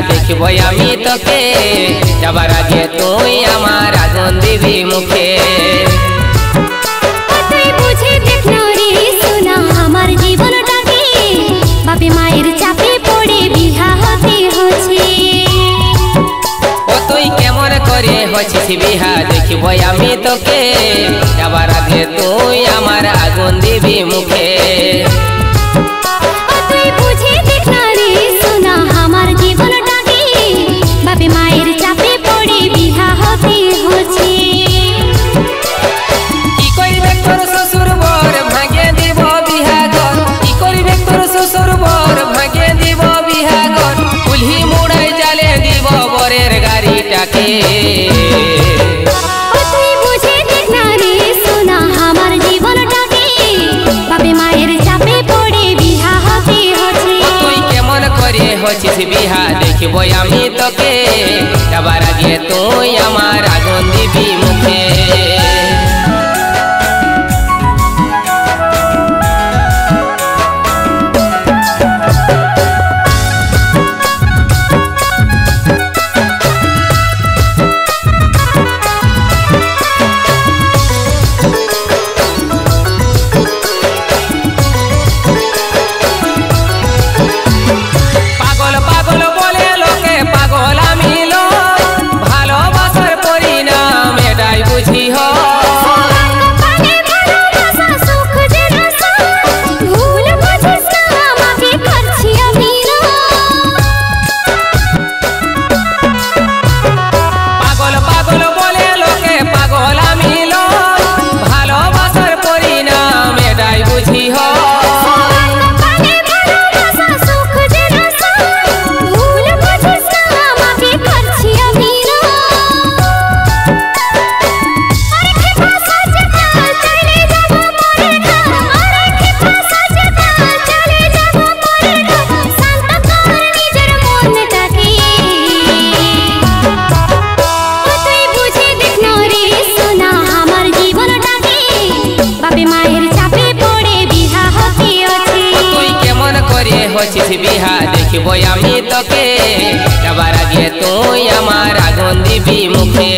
देखब आमी तोके जाबार आगे तुई आमार आगुन दिबी मुखे তুই বুঝে দেখ না রে সোনা আমার জীবনটাকে বাপে মায়ের চাপে পড়ে বিহা হতে হচ্ছে ও তুই কেমন করে হচ্ছিস বিহা দেখব আমি তোকে যাবার আগে তুই আমার আগুন দিবি মুখে তুই বুঝে দেখ না রে সোনা আমার জীবনটাকে বাপে মায়ের চাপে পড়ে বিহা হতে হচ্ছে কি করিবে তোর শ্বশুর বর ভাঙে দিব বিহা ঘর কি করিবে তোর শ্বশুর বর ভাঙে দিব বিহা ঘর কুলহি মুড়াই জালে দিব বরের গাড়িটাকে তুই বুঝে দেখ না রে সোনা আমার জীবনটাকে বাপে মায়ের চাপে পড়ে বিহা হতে হচ্ছে তুই কেমন করে হচ্ছিস বিহা দেখব আমি তোকে যাবার আগে তুই আমার আগুন দিবি মুখে হচ্ছিস বিহা দেখব আমি তোকে যাবার আগে তুই আমার আগুন দিবি মুখে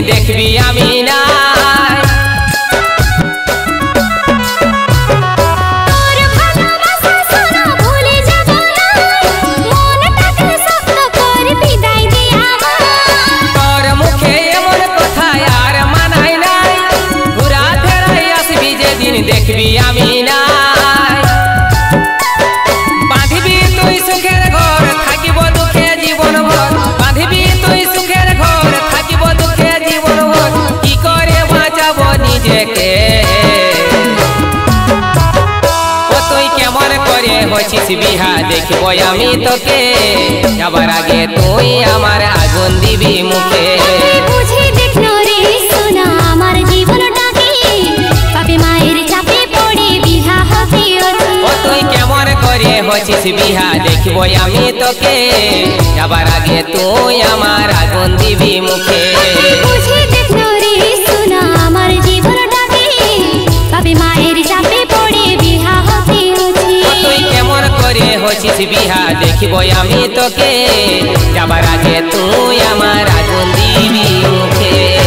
দেখবি আমি না তোর মুখে এমন কথা আর মানাই নাই ঘুরা ফেরাই আসবি যেদিন দেখবি আমি না বাঁধিবি তুই সুখের ঘর থাকিব দুঃখে জীবন ভর বাঁধিবি তুই সুখের ঘর থাকিব দুঃখে জীবন ভর কি করে বাঁচাবো নিজেকে ও তুই কেমন করে হচ্ছিস বিহা দেখব আমি তোকে যাবার আগে তুই আমার আগুন দিবি মুখে বুঝে দেখ না রে সোনা আমার জীবনটাকে বাপে মায়ের চাপে পড়ে বিহা হতে হচ্ছে ও তুই কেমন করে হচ্ছিস বিহা দেখব আমি তোকে যাবার আগে তুই আমার আগুন দিবি মুখে বুঝে দেখ না রে সোনা আমার জীবনটাকে বাপে মায়ের চাপে পড়ে বিহা হতে হচ্ছে ও তুই কেমন করে হচ্ছিস বিহা দেখব আমি তোকে যাবার আগে তুই আমার আগুন দিবি মুখে।